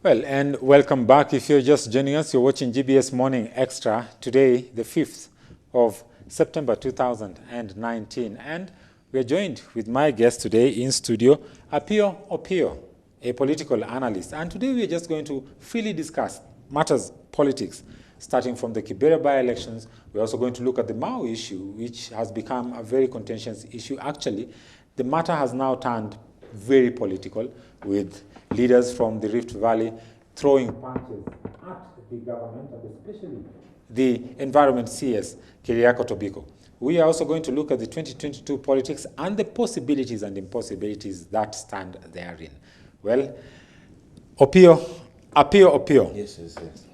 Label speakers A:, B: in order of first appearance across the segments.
A: Well, and welcome back. If you're just joining us, you're watching GBS Morning Extra. Today, the 5th of September 2019. And we're joined with my guest today in studio, Opio, a political analyst. And today we're just going to freely discuss matters politics, starting from the Kibera by-elections. We're also going to look at the Mao issue, which has become a very contentious issue. Actually, the matter has now turned very political, with leaders from the Rift Valley throwing punches at the government, and especially the Environment CS, Keriako Tobiko. We are also going to look at the 2022 politics and the possibilities and impossibilities that stand therein. Well, Opio.
B: Yes.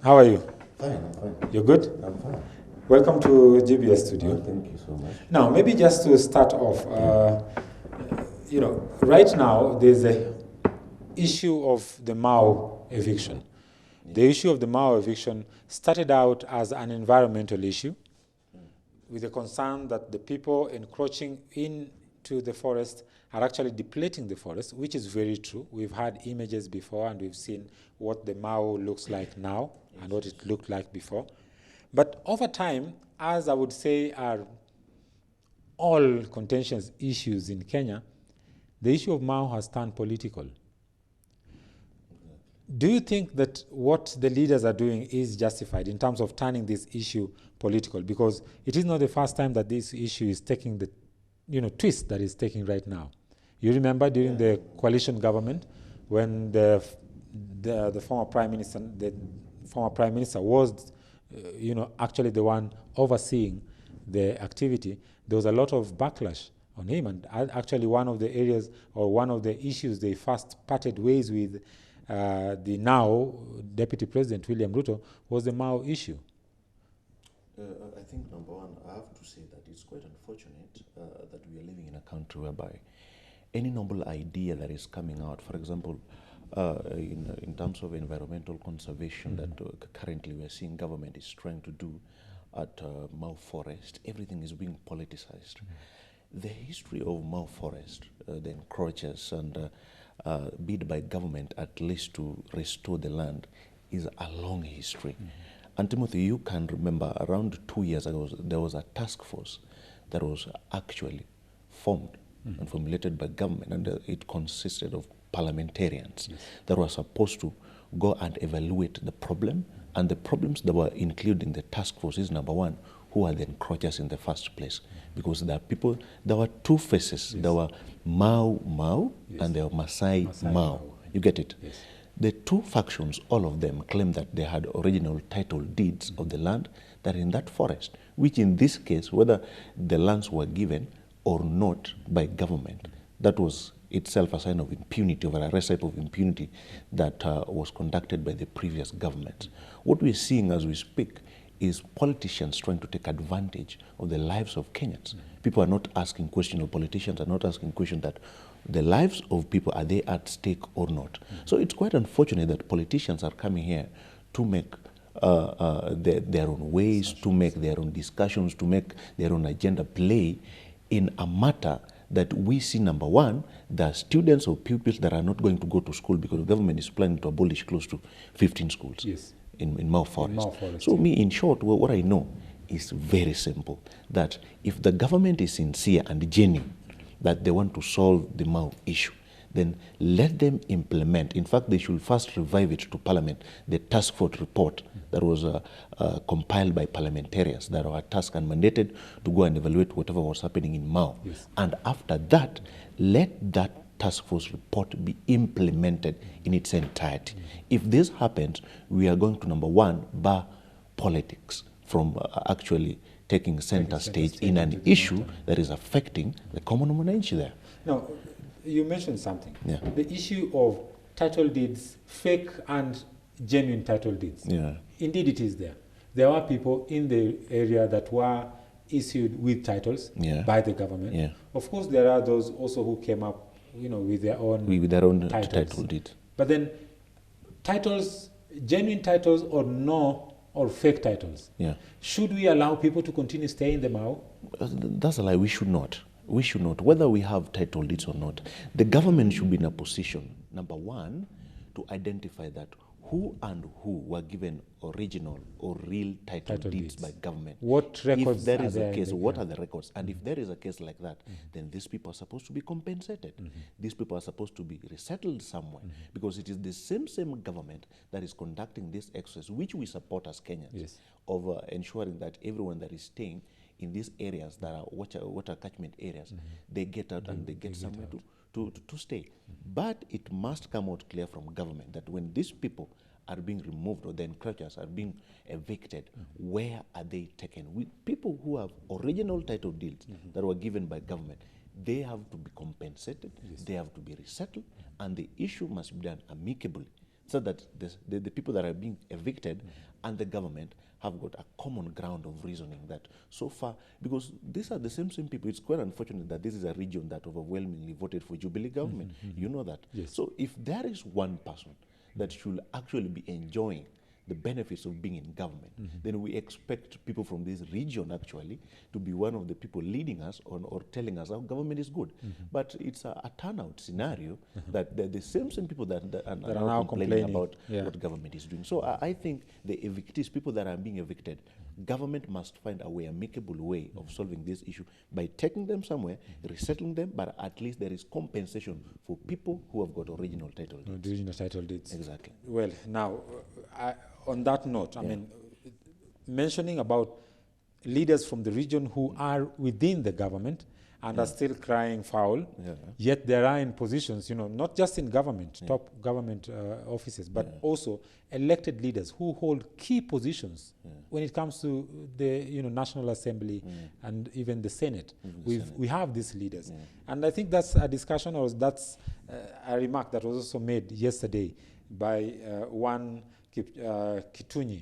A: How are you?
B: Fine, I'm fine.
A: You're good?
B: I'm fine.
A: Welcome to GBS Studio.
B: Thank you so much.
A: Now, maybe just to start off, right now there's a issue of the Mao eviction. The issue of the Mao eviction started out as an environmental issue with a concern that the people encroaching into the forest are actually depleting the forest, which is very true. We've had images before and we've seen what the Mao looks like now and what it looked like before. But over time, as I would say are all contentious issues in Kenya, the issue of Mao has turned political. Do you think that what the leaders are doing is justified in terms of turning this issue political? Because it is not the first time that this issue is taking the twist that it's taking right now. You remember during the coalition government when the former prime minister was actually the one overseeing the activity, there was a lot of backlash on him. And actually one of the areas or one of the issues they first parted ways with the now Deputy President William Ruto was the Mao issue.
B: I think number one, I have to say that it's quite unfortunate that we are living in a country whereby any noble idea that is coming out, for example, in terms of environmental conservation that currently we are seeing government is trying to do at Mao Forest, everything is being politicized. The history of Mao Forest, the encroaches and bid by government at least to restore the land is a long history. And Timothy, you can remember around 2 years ago, there was a task force that was actually formed and formulated by government, and it consisted of parliamentarians that were supposed to go and evaluate the problem, and the problems that were included in the task force is number one, who are the encroachers in the first place? Because there are people, there were two faces. There were Mao and there were Masai Mao. You get it?
A: Yes.
B: The two factions, all of them claim that they had original title deeds of the land that are in that forest, which in this case, whether the lands were given or not by government, that was itself a sign of impunity, or a recipe of impunity that was conducted by the previous government. What we're seeing as we speak is politicians trying to take advantage of the lives of Kenyans. People are not asking questions, or politicians are not asking questions that the lives of people, are they at stake or not? So it's quite unfortunate that politicians are coming here to make their own ways, to make their own discussions, to make their own agenda play in a matter that we see, number one, the students or pupils that are not going to go to school because the government is planning to abolish close to 15 schools.
A: Yes.
B: In Mao Forest.
A: So
B: me, in short, what I know is very simple, that if the government is sincere and genuine that they want to solve the Mao issue, then let them implement. In fact, they should first revive it to Parliament, the task force report that was compiled by parliamentarians that were tasked and mandated to go and evaluate whatever was happening in Mao.
A: Yes.
B: And after that, let that task force report be implemented in its entirety. If this happens, we are going to, number one, bar politics from actually taking center stage in an issue that is affecting the common mwananchi there.
A: Now, you mentioned something.
B: Yeah.
A: The issue of title deeds, fake and genuine title deeds.
B: Yeah.
A: Indeed, it is there. There are people in the area that were issued with titles by the government.
B: Yeah.
A: Of course, there are those also who came up with their own
B: title deed.
A: But then titles, genuine titles or fake titles.
B: Yeah.
A: Should we allow people to continue staying in the Mao?
B: That's a lie. We should not. We should not. Whether we have title deeds or not, the government should be in a position, number one, to identify that who and who were given original or real title deeds by government.
A: What records
B: if there
A: are
B: is
A: there
B: a case,
A: in the-
B: what are the records? And if there is a case like that, then these people are supposed to be compensated. These people are supposed to be resettled somewhere, because it is the same government that is conducting this exercise, which we support as Kenyans,
A: Yes.
B: of ensuring that everyone that is staying in these areas that are water catchment areas, they get out and they get somewhere to stay. But it must come out clear from government that when these people are being removed or the encroachers are being evicted, where are they taken? People who have original title deeds that were given by government, they have to be compensated, they have to be resettled, and the issue must be done amicably, so that the people that are being evicted and the government have got a common ground of reasoning. That so far, because these are the same people, it's quite unfortunate that this is a region that overwhelmingly voted for Jubilee government. You know that.
A: Yes.
B: So if there is one person that should actually be enjoying the benefits of being in government, then we expect people from this region actually to be one of the people leading us or telling us how government is good. But it's a turnout scenario that the same people that are now complaining about what government is doing. So I think the evictees, people that are being evicted, government must find a way, amicable way of solving this issue by taking them somewhere, resettling them, but at least there is compensation for people who have got original title deeds.
A: Original title deeds.
B: Exactly.
A: Well, now, on that note, I mean, mentioning about leaders from the region who are within the government and are still crying foul, yet there are in positions, you know, not just in government, top government offices, but also elected leaders who hold key positions when it comes to the, you know, National Assembly and even the Senate. We have these leaders. And I think that's a discussion, or that's a remark that was also made yesterday by one Kutuny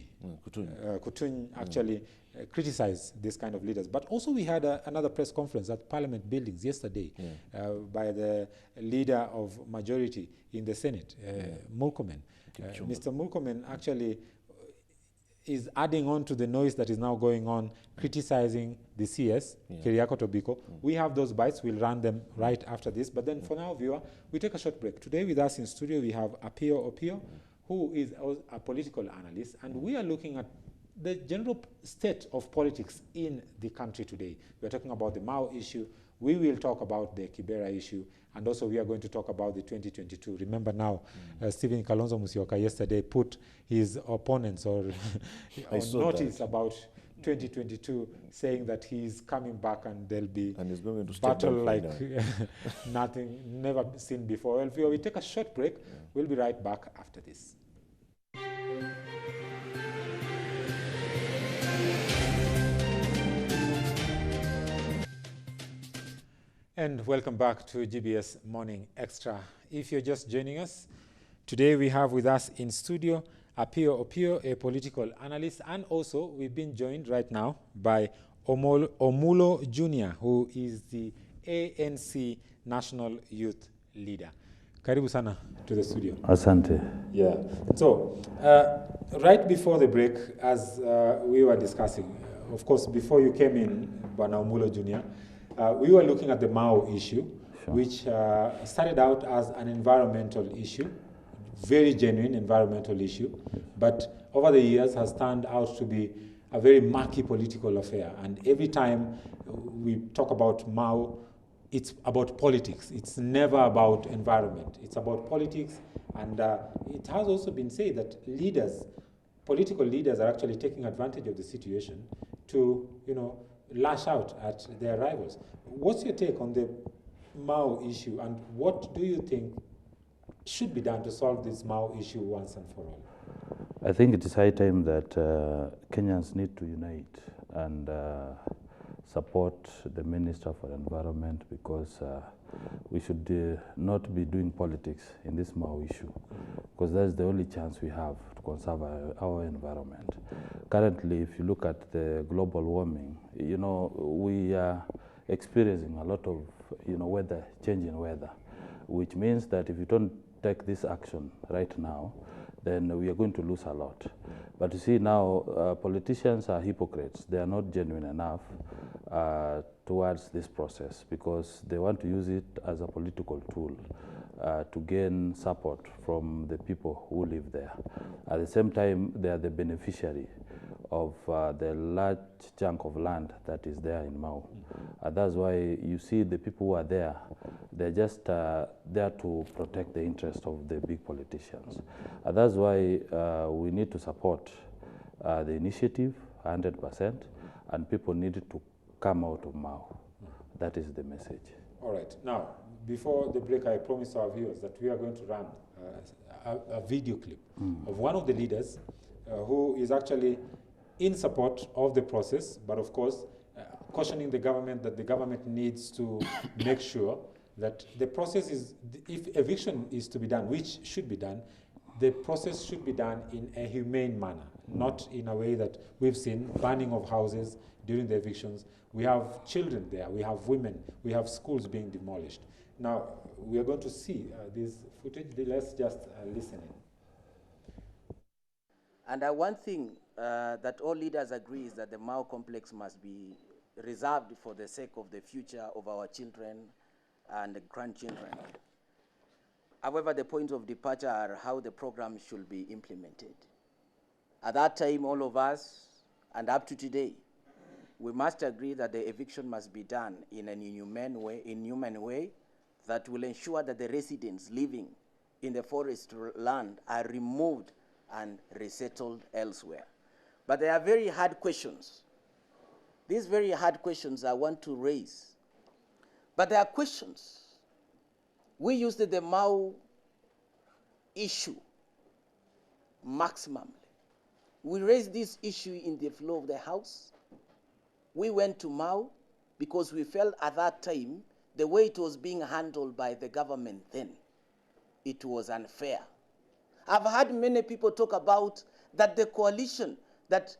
A: actually criticized this kind of leaders. But also we had another press conference at Parliament buildings yesterday by the leader of majority in the Senate, Murkomen. Mr. Murkomen actually is adding on to the noise that is now going on, criticizing the CS, Keriako Tobiko. We have those bites. We'll run them right after this. But then for now, viewer, we take a short break. Today with us in studio, we have Apio Opio, who is a political analyst, and we are looking at the general state of politics in the country today. We're talking about the Mao issue. We will talk about the Kibera issue, and also we are going to talk about the 2022. Remember now, Stephen Kalonzo Musyoka yesterday put his opponents on notice about 2022, saying that he's coming back and there'll be
B: and he's going to
A: battle like nothing, never seen before. Well, we take a short break. We'll be right back after this. And welcome back to GBS Morning Extra. If you're just joining us, today we have with us in studio Apio Opio, a political analyst, and also we've been joined right now by Omulo Jr., who is the ANC National Youth Leader. Karibu sana to the studio.
C: Asante.
A: Yeah. So, right before the break, as we were discussing, of course, before you came in, Bwana Omulo Jr., we were looking at the Mao issue, which started out as an environmental issue, very genuine environmental issue, but over the years has turned out to be a very murky political affair. And every time we talk about Mao, it's about politics. It's never about environment. It's about politics. And it has also been said that leaders, political leaders, are actually taking advantage of the situation to, you know, lash out at their rivals. What's your take on the Mao issue, and what do you think should be done to solve this Mao issue once and for all?
C: I think it is high time that Kenyans need to unite and support the Minister for Environment, because we should not be doing politics in this Mao issue, because that's the only chance we have to conserve our environment. Currently, if you look at the global warming, you know, we are experiencing a lot of, you know, change in weather, which means that if you don't take this action right now, then we are going to lose a lot. But you see now, politicians are hypocrites. They are not genuine enough towards this process, because they want to use it as a political tool to gain support from the people who live there. At the same time, they are the beneficiary of the large chunk of land that is there in Mau. That's why you see the people who are there, they're just there to protect the interest of the big politicians. That's why we need to support the initiative 100%, and people need to come out of Mau. That is the message.
A: All right. Now, before the break, I promised our viewers that we are going to run a video clip of one of the leaders who is actually in support of the process, but of course, cautioning the government that the government needs to make sure that the process is, if eviction is to be done, which should be done, the process should be done in a humane manner, not in a way that we've seen burning of houses during the evictions. We have children there, we have women, we have schools being demolished. Now, we are going to see this footage. Let's just listen in.
D: And one thing that all leaders agree is that the Mau complex must be reserved for the sake of the future of our children and grandchildren. However, the points of departure are how the program should be implemented. At that time, all of us, and up to today, we must agree that the eviction must be done in a human way that will ensure that the residents living in the forest land are removed and resettled elsewhere. But there are very hard questions. These very hard questions I want to raise. But there are questions. We used the Mau issue maximally. We raised this issue in the floor of the House. We went to Mau because we felt at that time the way it was being handled by the government then, it was unfair. I've heard many people talk about that the coalition, that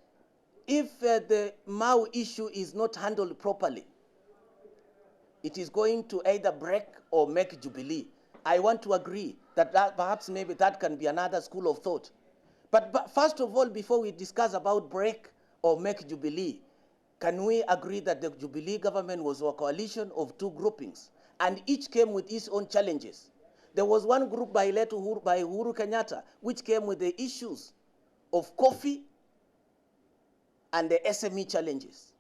D: if the Mau issue is not handled properly, it is going to either break or make Jubilee. I want to agree that perhaps maybe that can be another school of thought. But first of all, before we discuss about break or make Jubilee, can we agree that the Jubilee government was a coalition of two groupings, and each came with its own challenges? There was one group by Uhuru Kenyatta, which came with the issues of coffee and the SME challenges.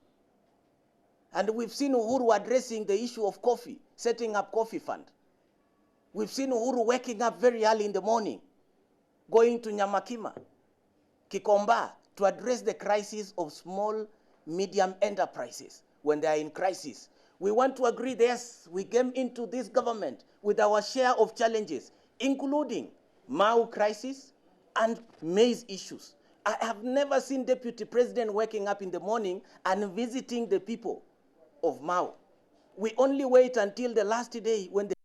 D: And we've seen Uhuru addressing the issue of coffee, setting up coffee fund. We've seen Uhuru waking up very early in the morning, going to Nyamakima, Kikomba, to address the crisis of small, medium enterprises when they are in crisis. We want to agree, yes, we came into this government with our share of challenges, including Mau crisis and maize issues. I have never seen Deputy President waking up in the morning and visiting the people of Mau. We only wait until the last day when the...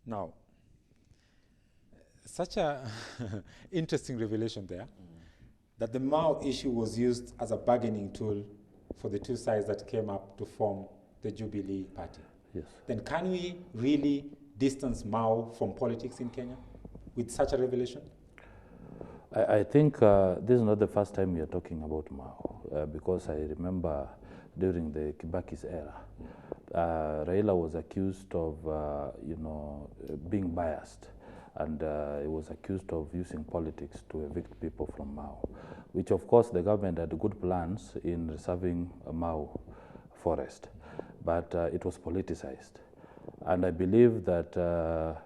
A: Now, such a interesting revelation there, that the Mau issue was used as a bargaining tool for the two sides that came up to form the Jubilee Party.
C: Yes.
A: Then can we really distance Mau from politics in Kenya with such a revelation?
C: I think this is not the first time we are talking about Mau, because I remember during the Kibaki's era, Raila was accused of, being biased, and he was accused of using politics to evict people from Mau, which of course the government had good plans in reserving a Mau forest, but it was politicized. And I believe that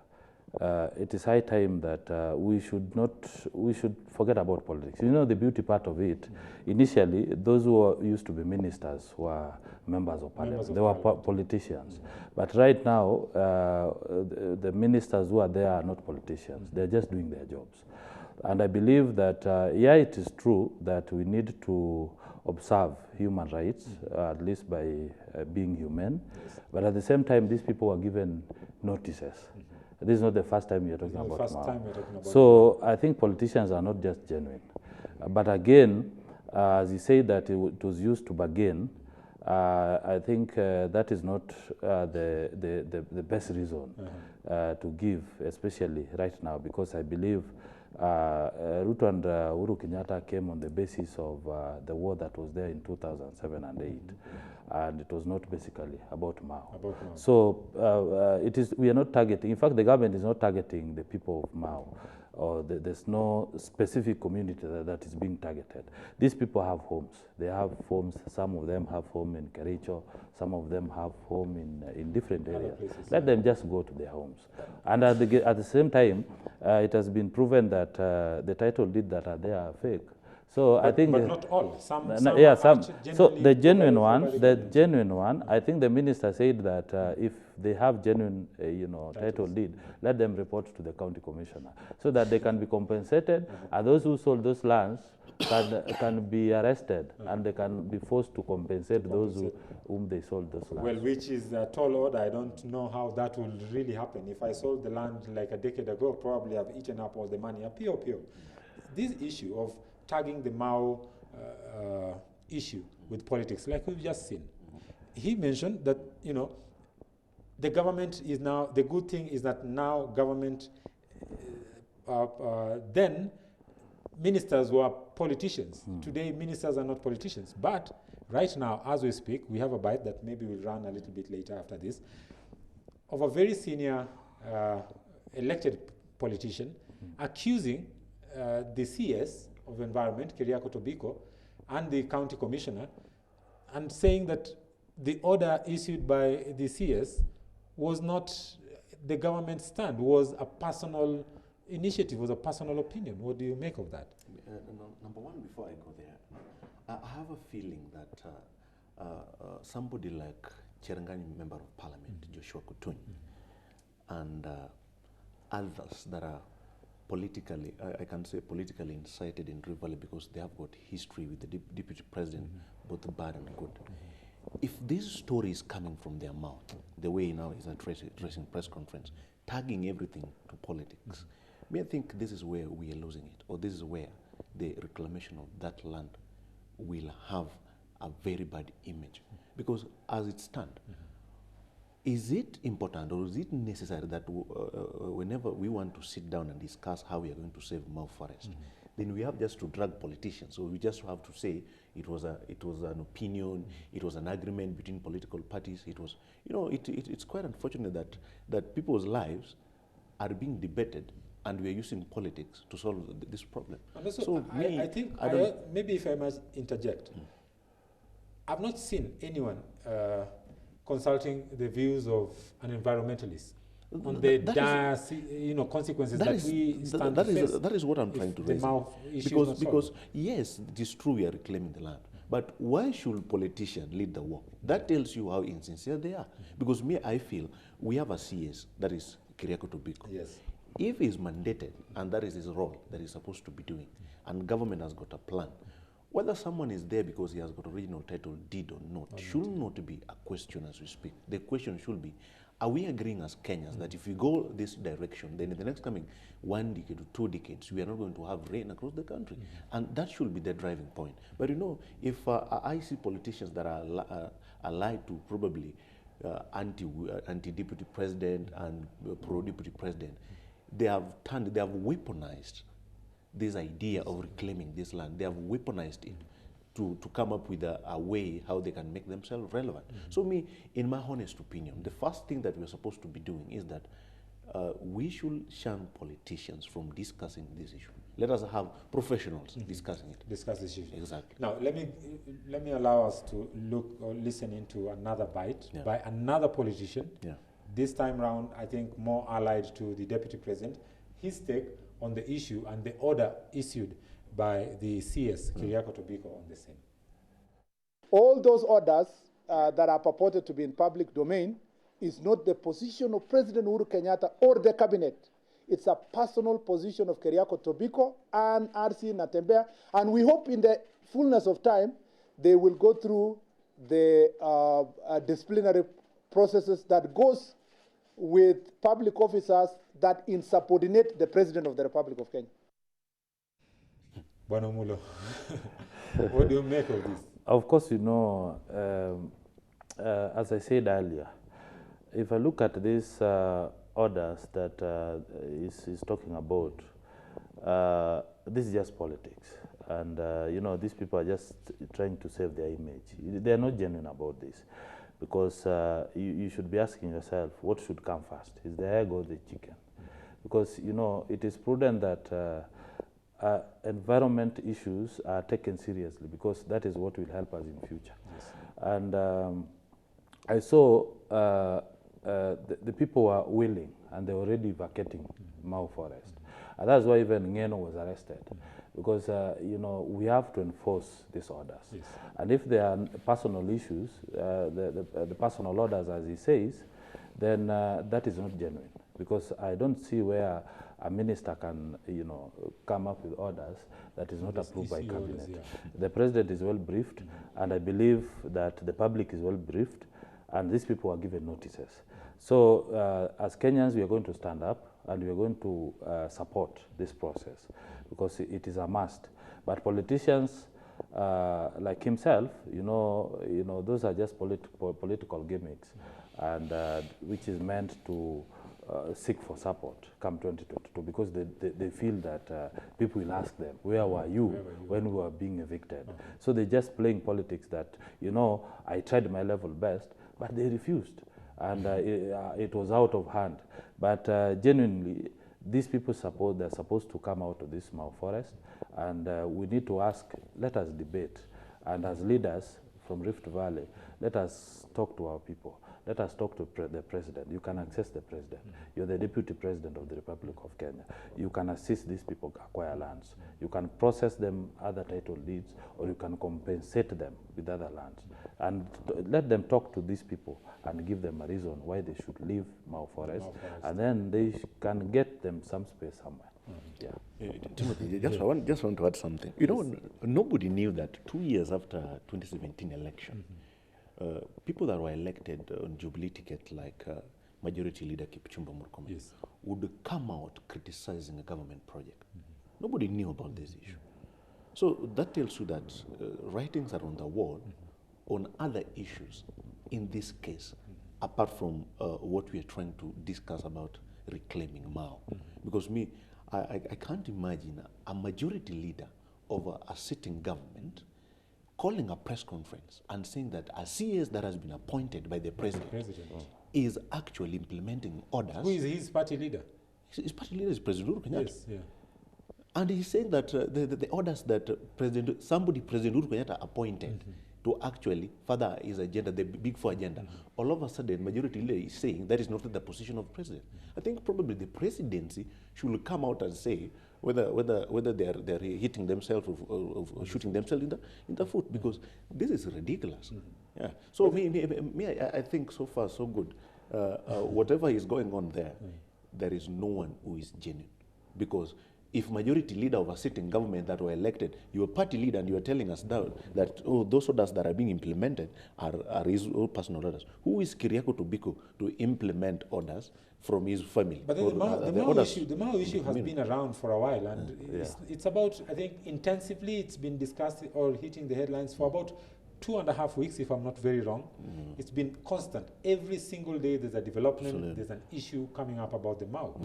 C: it is high time that we should forget about politics. You know, the beauty part of it, initially, those who used to be ministers were members of parliament. They were politicians. But right now, the ministers who are there are not politicians. They're just doing their jobs. And I believe that, yeah, it is true that we need to observe human rights, at least by being human. But at the same time, these people were given notices. This is not the first time we are talking about Mau. So I think politicians are not just genuine. But again, as you say that it was used to bargain, I think that is not the best reason to give, especially right now, because I believe Ruto and Uhuru Kenyatta came on the basis of the war that was there in 2007 and 8. and it was not basically about Mao.
A: About Mao.
C: So we are not targeting, in fact, the government is not targeting the people of Mao, or there's no specific community that is being targeted. These people have homes. They have homes. Some of them have home in Kericho. Some of them have home in different areas. Let them just go to their homes. And at the same time, it has been proven that the title deed that are there are fake. So I think,
A: but not all. Some
C: yeah,
A: are
C: some. So the genuine
A: genuine
C: one, I think the minister said that if they have genuine, title deed, let them report to the county commissioner so that they can be compensated, and those who sold those lands can be arrested, and they can be forced to compensate those whom they sold those lands.
A: Well, which is a tall order. I don't know how that will really happen. If I sold the land like a decade ago, probably I've eaten up all the money. Appeal. This issue of tagging the Mao issue with politics, like we've just seen. He mentioned that, the government is now, the good thing is that now government, then ministers were politicians. Today, ministers are not politicians. But right now, as we speak, we have a bite that maybe will run a little bit later after this, of a very senior elected politician accusing the CS of Environment, Keriako Tobiko, and the county commissioner, and saying that the order issued by the CS was not the government stand, was a personal initiative, was a personal opinion. What do you make of that?
B: Number one, before I go there, I have a feeling that somebody like Cherangani Member of Parliament, Joshua Kutuny, and others that are politically, I can say politically incited in Rift Valley because they have got history with the deputy president, both bad and good. If this story is coming from their mouth, the way now is addressing press conference, tagging everything to politics, I think this is where we are losing it, or this is where the reclamation of that land will have a very bad image. Because as it stands, is it important or is it necessary that whenever we want to sit down and discuss how we are going to save Mau Forest, then we have just to drag politicians? So we just have to say it was an opinion, it was an agreement between political parties. It was, it's quite unfortunate that people's lives are being debated and we are using politics to solve this problem.
A: And also,
B: so
A: I think, maybe if I must interject, I've not seen anyone consulting the views of an environmentalist on the dire, consequences that we stand to face.
B: That is what I'm trying to raise. Because yes, it is true we are reclaiming the land, but why should politicians lead the war? That tells you how insincere they are. Because I feel we have a CS, that is Keriako Tobiko.
A: Yes.
B: If he's mandated, and that is his role that he's supposed to be doing, and government has got a plan, whether someone is there because he has got original title deed or not should not be a question as we speak. The question should be, are we agreeing as Kenyans that if we go this direction, then in the next coming 1 decade or 2 decades, we are not going to have rain across the country? And that should be the driving point. But if I see politicians that are allied to probably anti-deputy president and pro-deputy president, they have weaponized this idea of reclaiming this land. They have weaponized it to come up with a way how they can make themselves relevant. So in my honest opinion, the first thing that we're supposed to be doing is that we should shun politicians from discussing this issue. Let us have professionals discussing it.
A: Discuss this issue.
B: Exactly.
A: Now, let me allow us to look or listen into another bite by another politician. Yeah. This time round, I think more allied to the deputy president. His take on the issue and the order issued by the CS, Keriako Tobiko, on the same.
E: All those orders that are purported to be in public domain is not the position of President Uhuru Kenyatta or the cabinet. It's a personal position of Keriako Tobiko and RC Natembeya, and we hope in the fullness of time they will go through the disciplinary processes that goes with public officers that insubordinate the President of the Republic of Kenya.
A: Bwana, what do you make of this?
C: Of course, as I said earlier, if I look at these orders that is talking about, this is just politics. And, these people are just trying to save their image. They're not genuine about this. Because you should be asking yourself, what should come first? Is the egg or the chicken? Because, it is prudent that environment issues are taken seriously, because that is what will help us in future. Yes. And I saw the people were willing, and they were already vacating Mau Forest. And that's why even Ngeno was arrested. Because, we have to enforce these orders. Yes. And if there are personal issues, the personal orders, as he says, then that is not genuine. Because I don't see where a minister can, come up with orders that is not approved by cabinet. Yeah. The president is well briefed, and I believe that the public is well briefed, and these people are given notices. So as Kenyans, we are going to stand up, and we are going to support this process, because it is a must. But politicians like himself, those are just political gimmicks, and which is meant to seek for support come 2022, because they feel that people will ask them, where were you when we were being evicted? Okay. So they're just playing politics that, I tried my level best, but they refused. And it was out of hand. But genuinely, these people they're supposed to come out of this Mau Forest, and we need to ask, let us debate. And as leaders from Rift Valley, let us talk to our people. Let us talk to the president. You can access the president. You're the deputy president of the Republic of Kenya. You can assist these people acquire lands. You can process them other title deeds, or you can compensate them with other lands. And let them talk to these people and give them a reason why they should leave Mau Forest. And then they can get them some space somewhere. Yeah.
B: Timothy, just want to add something. Nobody knew that 2 years after 2017 election, people that were elected on Jubilee ticket, like Majority Leader Kipchumba Murkomen, would come out criticizing a government project. Nobody knew about this issue. So that tells you that writings are on the wall on other issues in this case, apart from what we are trying to discuss about reclaiming Mau. Because I can't imagine a majority leader of a sitting government calling a press conference and saying that a CS that has been appointed by the president, is actually implementing orders.
A: Who is his party leader?
B: His party leader is President Uhuru Kenyatta.
A: Yes, yeah.
B: And he's saying that the orders that President Uhuru Kenyatta appointed to actually further his agenda, the Big Four agenda, all of a sudden, majority leader is saying that is not the position of the president. I think probably the presidency should come out and say whether they're hitting themselves or shooting themselves in the foot, because this is ridiculous. Yeah. So I think so far so good. Whatever is going on there, there is no one who is genuine, because if majority leader of a sitting government that were elected, you are party leader, and you are telling us that those orders that are being implemented are his own personal orders. Who is Keriako Tobiko to implement orders from his family?
A: But then the Mau issue has been around for a while, and it's about, I think, intensively it's been discussed or hitting the headlines for about 2.5 weeks, if I'm not very wrong. It's been constant. Every single day there's a development, there's an issue coming up about the Mau.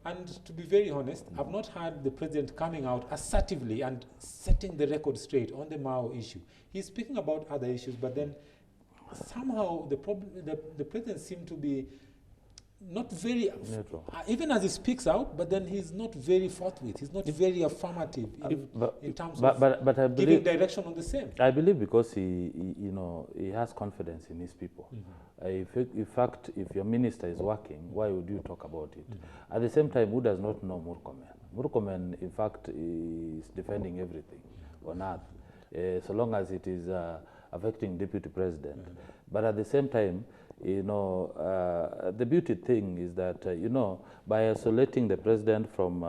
A: And to be very honest, I've not heard the president coming out assertively and setting the record straight on the Mau issue. He's speaking about other issues, but then somehow the president seemed to be not very, even as he speaks out, but then he's not very forthwith. He's not very affirmative in terms of giving direction on the same.
C: I believe because he has confidence in his people. In fact, if your minister is working, why would you talk about it? At the same time, who does not know Murkomen? Murkomen, in fact, is defending everything on earth, so long as it is affecting deputy president. But at the same time, the beauty thing is that, by isolating the president from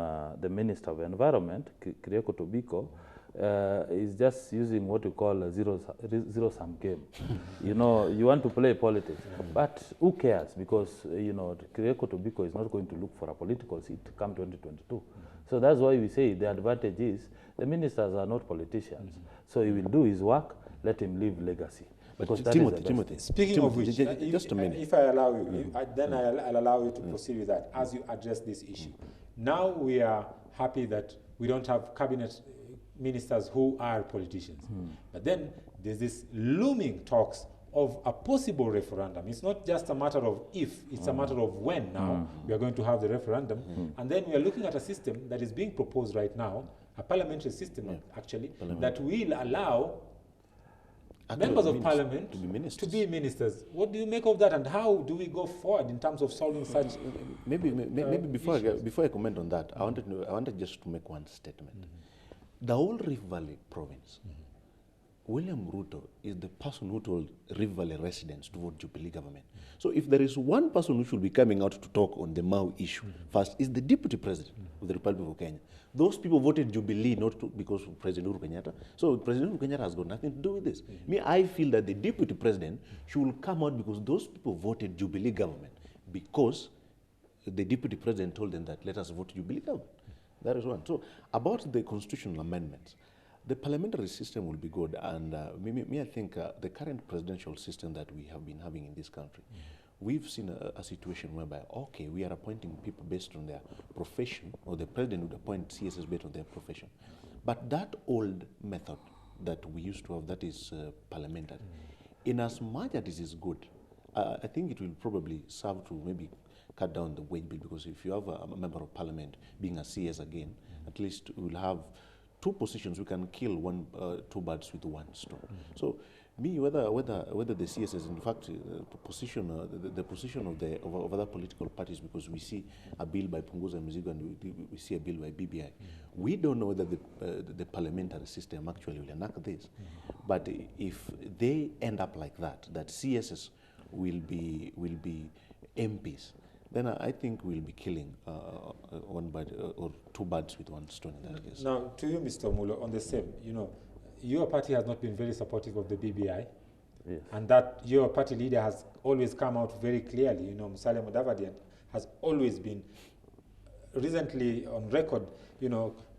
C: the Minister of Environment, Keriako Tobiko, is just using what you call a zero-sum game. You want to play politics, but who cares? Because, Keriako Tobiko is not going to look for a political seat come 2022. So that's why we say the advantage is the ministers are not politicians. So he will do his work, let him leave legacy.
B: Because Timothy,
A: speaking of which,
B: just a minute.
A: If I allow you, then I'll allow you to proceed with that as you address this issue. Now we are happy that we don't have cabinet ministers who are politicians. But then there's this looming talks of a possible referendum. It's not just a matter of if, it's a matter of when now we are going to have the referendum. And then we are looking at a system that is being proposed right now, a parliamentary system actually, that will allow members of parliament to be ministers. What do you make of that, and how do we go forward in terms of solving such
B: maybe before I comment on that, I wanted just to make one statement. The whole Rift Valley province, William Ruto is the person who told Rift Valley residents to vote Jubilee government. So if there is one person who should be coming out to talk on the Mau issue first, is the Deputy President of the Republic of Kenya. Those people voted Jubilee not because of President Uhuru Kenyatta. So President Uhuru Kenyatta has got nothing to do with this. Me, I feel that the Deputy President should come out because those people voted Jubilee government because the Deputy President told them that let us vote Jubilee government. That is one. So about the constitutional amendments, the parliamentary system will be good, and I think the current presidential system that we have been having in this country, we've seen a situation whereby, okay, we are appointing people based on their profession, or the president would appoint CSS based on their profession. But that old method that we used to have, that is parliamentary, in as much as it is good, I think it will probably serve to maybe cut down the wage bill, because if you have a member of parliament being a CS again, at least we will have two positions. We can kill two birds with one stone. So, me, whether the CS is in fact the position of other political parties, because we see a bill by Punguza Mzigo and we see a bill by BBI. We don't know whether the parliamentary system actually will enact this. But if they end up like that CSs will be MPs, then I think we'll be killing one bird or two birds with one stone in that case.
A: Now, to you, Mr. Mulo, on the same, your party has not been very supportive of the BBI,
C: Yes.
A: and that your party leader has always come out very clearly. Musalia Mudavadi has always been recently on record,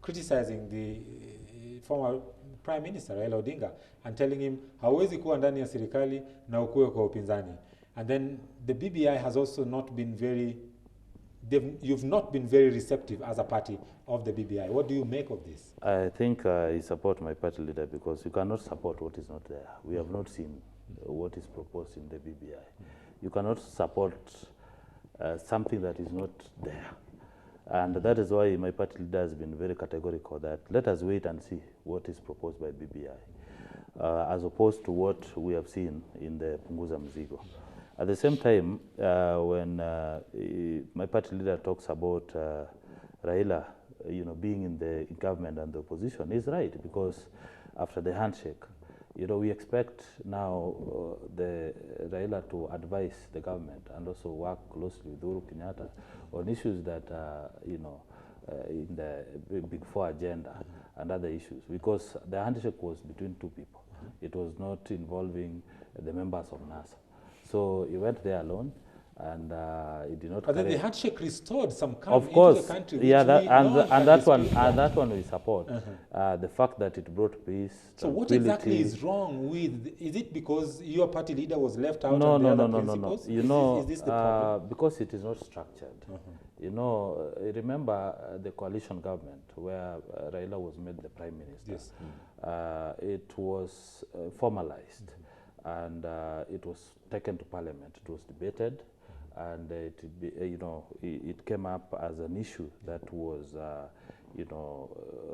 A: criticizing the former Prime Minister Raila Odinga and telling him hawezi kuwa ndani ya serikali na ukue kwa upinzani. And then the BBI has also not been you've not been very receptive as a party of the BBI. What do you make of this?
C: I think I support my party leader, because you cannot support what is not there. We have not seen what is proposed in the BBI. You cannot support something that is not there. And that is why my party leader has been very categorical that let us wait and see what is proposed by BBI, as opposed to what we have seen in the Punguza Mzigo. At the same time, when my party leader talks about Raila, being in the government and the opposition, he's right, because after the handshake, we expect now the Raila to advise the government and also work closely with Uhuru Kenyatta on issues that in the Big Four agenda and other issues, because the handshake was between two people. It was not involving the members of NASA. So he went there alone, and he did not.
A: But then the handshake restored some calm
C: of course,
A: into the country.
C: Yeah, that one we support. The fact that it brought peace.
A: So what exactly is wrong with? Is it because your party leader was left out?
C: No.
A: Principles?
C: Is
A: this the problem?
C: Because it is not structured. Remember the coalition government where Raila was made the prime minister.
A: Yes.
C: It was formalized. And it was taken to Parliament. It was debated, and it came up as an issue that was,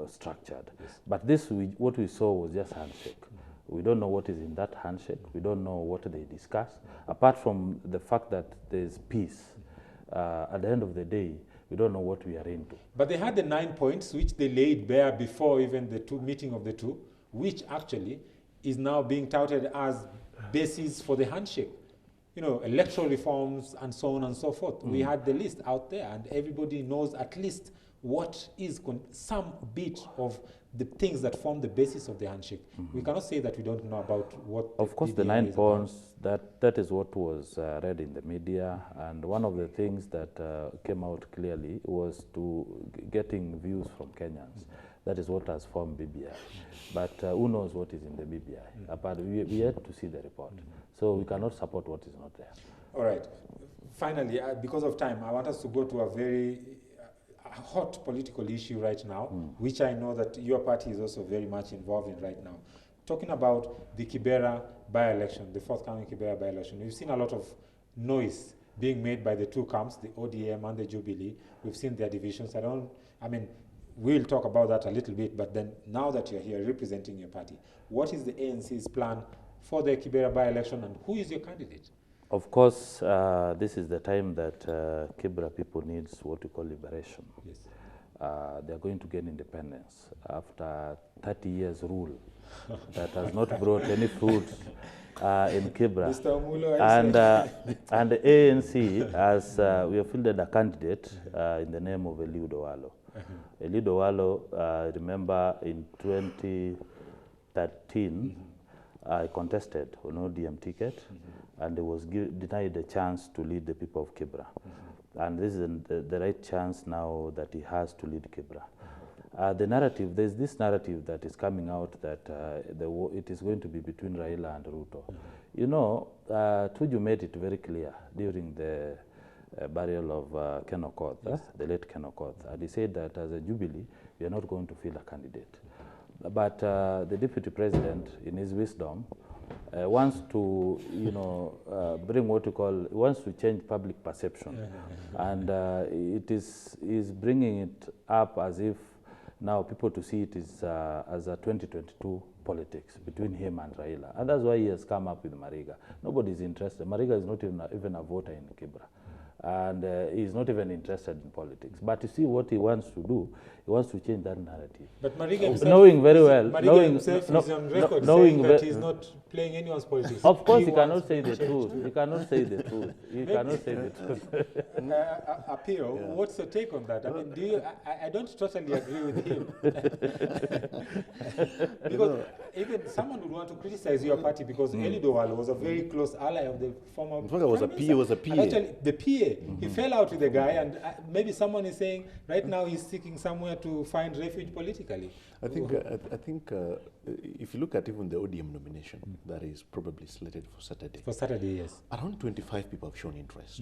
C: structured. Yes. But what we saw was just handshake. We don't know what is in that handshake. We don't know what they discuss, apart from the fact that there's peace. At the end of the day, we don't know what we are into.
A: But they had the 9 points which they laid bare before even the meeting of the two, which actually is now being touted as basis for the handshake. Electoral reforms and so on and so forth. We had the list out there, and everybody knows at least what is some bit of the things that form the basis of the handshake. We cannot say that we don't know about what.
C: Of course, the 9 points, that is what was read in the media, and one of the things that came out clearly was to getting views from Kenyans. That is what has formed BBI. But who knows what is in the BBI? But we yet to see the report. So we cannot support what is not there.
A: All right. Finally, because of time, I want us to go to a very hot political issue right now, which I know that your party is also very much involved in right now. Talking about the Kibera by-election, the forthcoming Kibera by-election, we've seen a lot of noise being made by the two camps, the ODM and the Jubilee. We've seen their divisions. We'll talk about that a little bit, but then now that you're here representing your party, what is the ANC's plan for the Kibera by-election and who is your candidate?
C: Of course, this is the time that Kibera people needs what we call liberation.
A: Yes.
C: They're going to gain independence after 30 years rule that has not brought any fruit in Kibera.
A: Mr. Omulo,
C: And the ANC has, we have fielded a candidate in the name of Eliud Owalo. Eliud Owalo, remember in 2013, I contested on ODM ticket, and he was denied the chance to lead the people of Kibera. And this is the right chance now that he has to lead Kibera. The narrative, there's this narrative that is coming out that it is going to be between Raila and Ruto. You know, Tuju made it very clear during the burial of Ken Okoth, the late Ken Okoth, and he said that as a Jubilee, we are not going to field a candidate. But the deputy president, in his wisdom, wants to, bring what you call, wants to change public perception. And it is bringing it up as if now people to see it is, as a 2022 politics between him and Raila. And that's why he has come up with Mariga. Nobody is interested. Mariga is not even a voter in Kibera. And he's not even interested in politics. But you see what he wants to do, he wants to change that narrative.
A: But Mariga himself,
C: knowing very well,
A: Mariga himself is on record saying that he's not playing anyone's politics.
C: Of course, he cannot say the truth. He cannot say the truth. He cannot say the truth.
A: Appeal, what's your take on that? I mean, I don't totally agree with him. Because even someone would want to criticize your party because Eliud Owalo was a very close ally of the former
B: In fact, it was a PA.
A: And actually, the PA, he fell out with the guy, and maybe someone is saying right now he's seeking somewhere to find refuge politically.
B: I think if you look at even the ODM nomination that is probably slated for Saturday.
A: For Saturday, yes.
B: Around 25 people have shown interest.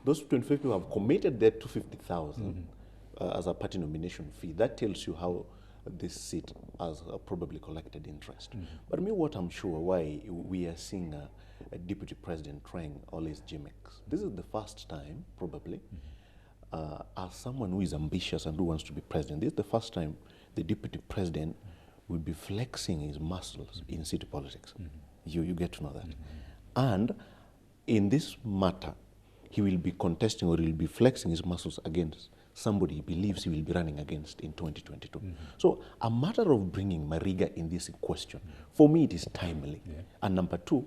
B: Those 25 people have committed their 250,000 as a party nomination fee. That tells you how this seat has probably collected interest. But I mean, what I'm sure why we are seeing a deputy president trying all his gimmicks. This is the first time, probably, as someone who is ambitious and who wants to be president, this is the first time the deputy president will be flexing his muscles in city politics. You get to know that. And in this matter, he will be contesting or he will be flexing his muscles against somebody he believes he will be running against in 2022. So a matter of bringing Mariga in this question, for me it is timely. And number two,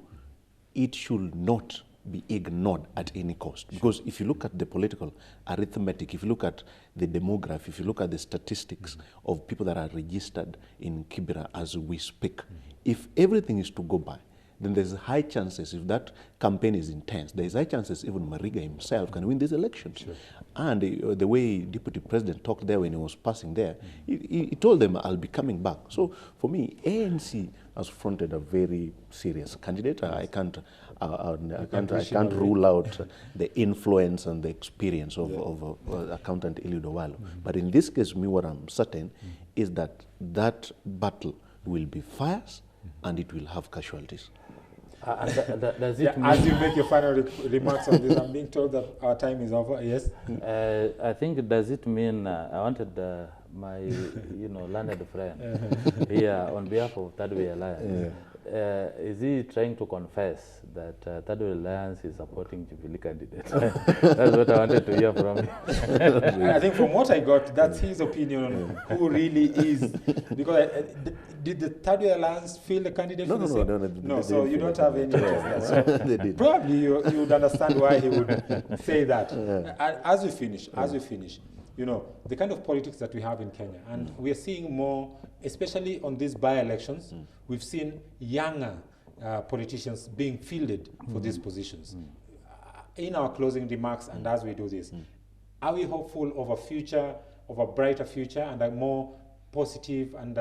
B: it should not be ignored at any cost. Because if you look at the political arithmetic, if you look at the demography, if you look at the statistics of people that are registered in Kibera as we speak, if everything is to go by, then there's high chances, if that campaign is intense, there's high chances even Mariga himself can win these elections. And the way Deputy President talked there when he was passing there, he told them, I'll be coming back. So for me, ANC has fronted a very serious candidate. I can't rule out the influence and the experience of accountant Eliud Owalo. But in this case, me, what I'm certain is that that battle will be fierce and it will have casualties.
C: Does it mean,
A: as you make your final remarks on this, I'm being told that our time is over. Yes.
C: I think, does it mean I wanted my learned friend here on behalf of Third Way Alliance? Is he trying to confess that Third Way Alliance is supporting Jubilee candidates? That's what I wanted to hear from him.
A: I think from what I got, that's his opinion on who really is. Because did the Third Way Alliance field the candidate? No. So you don't have any interest there. So probably you would understand why he would say that. As we finish, the kind of politics that we have in Kenya, and we are seeing more, especially on these by-elections, we've seen younger politicians being fielded for these positions. In our closing remarks, and as we do this, are we hopeful of a future, of a brighter future, and a more positive and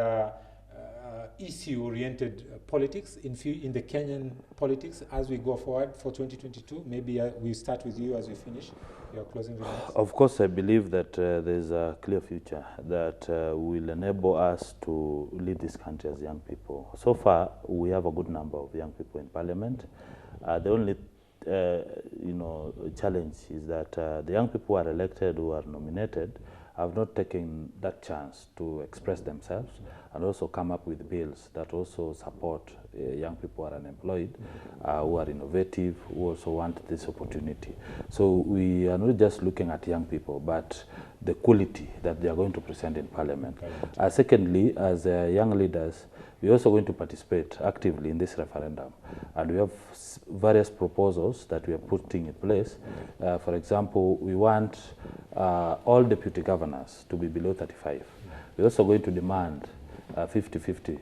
A: issue-oriented politics in the Kenyan politics as we go forward for 2022? Maybe we start with you as we finish your closing remarks.
C: Of course, I believe that there's a clear future that will enable us to lead this country as young people. So far, we have a good number of young people in parliament. The only challenge is that the young people who are elected, who are nominated, have not taken that chance to express themselves and also come up with bills that also support young people who are unemployed, who are innovative, who also want this opportunity. So we are not just looking at young people, but the quality that they are going to present in parliament. Secondly, as young leaders, we're also going to participate actively in this referendum. And we have various proposals that we are putting in place. For example, we want all deputy governors to be below 35. We're also going to demand 50-50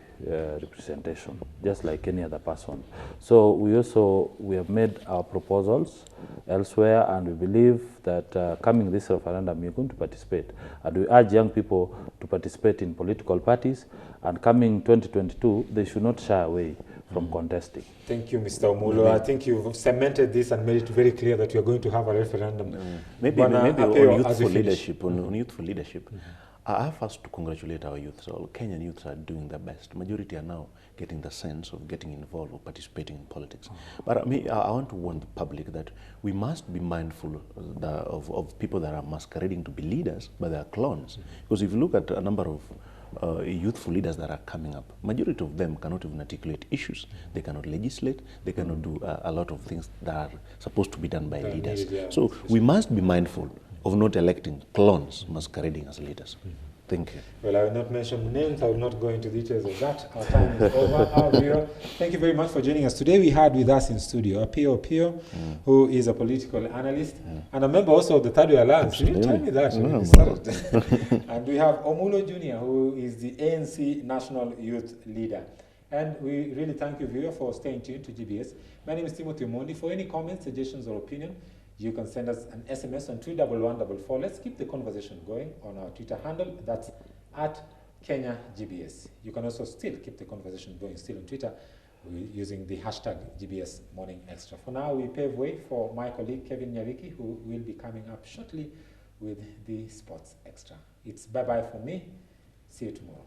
C: representation, just like any other person. So we have made our proposals elsewhere, and we believe that coming this referendum, we're going to participate. And we urge young people to participate in political parties, and coming 2022, they should not shy away from contesting.
A: Thank you, Mr. Omulo. I think you've cemented this and made it very clear that you're going to have a referendum.
B: Maybe on youthful leadership, I have first to congratulate our youth. So all Kenyan youths are doing their best. Majority are now getting the sense of getting involved or participating in politics. But I want to warn the public that we must be mindful of people that are masquerading to be leaders, but they are clones. Because if you look at a number of youthful leaders that are coming up, majority of them cannot even articulate issues. They cannot legislate. They cannot do a lot of things that are supposed to be done by leaders. So we must be mindful of not electing clones masquerading as leaders. Thank you.
A: Well, I will not mention names. I will not go into details of that. Our time is over. Our viewer, thank you very much for joining us. Today we had with us in studio Apio, who is a political analyst and a member also of the Third Way Alliance. You didn't tell me that. And we have Omulo Jr., who is the ANC National Youth Leader. And we really thank you, viewer, for staying tuned to GBS. My name is Timothy Omondi. For any comments, suggestions, or opinion, you can send us an SMS on 21144. Let's keep the conversation going on our Twitter handle. That's @KenyaGBS. You can also still keep the conversation going still on Twitter using the hashtag GBS Morning Extra. For now, we pave way for my colleague Kevin Nyariki, who will be coming up shortly with the Sports Extra. It's bye-bye for me. See you tomorrow.